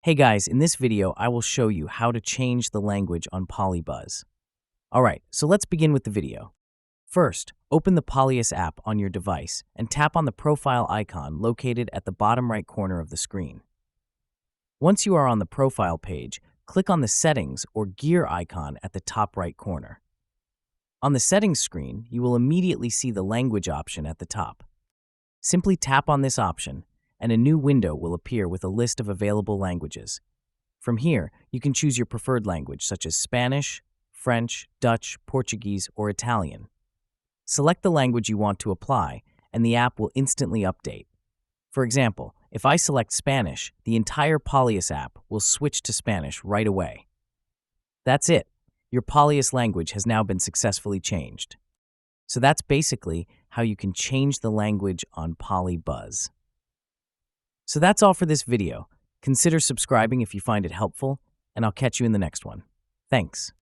Hey guys, in this video, I will show you how to change the language on Polybuzz. Alright, so let's begin with the video. First, open the Polybuzz app on your device and tap on the profile icon located at the bottom right corner of the screen. Once you are on the profile page, click on the settings or gear icon at the top right corner. On the settings screen, you will immediately see the language option at the top. Simply tap on this option and a new window will appear with a list of available languages. From here, you can choose your preferred language such as Spanish, French, Dutch, Portuguese, or Italian. Select the language you want to apply, and the app will instantly update. For example, if I select Spanish, the entire Polybuzz app will switch to Spanish right away. That's it. Your Polybuzz language has now been successfully changed. So that's basically how you can change the language on Polybuzz. So that's all for this video. Consider subscribing if you find it helpful, and I'll catch you in the next one. Thanks.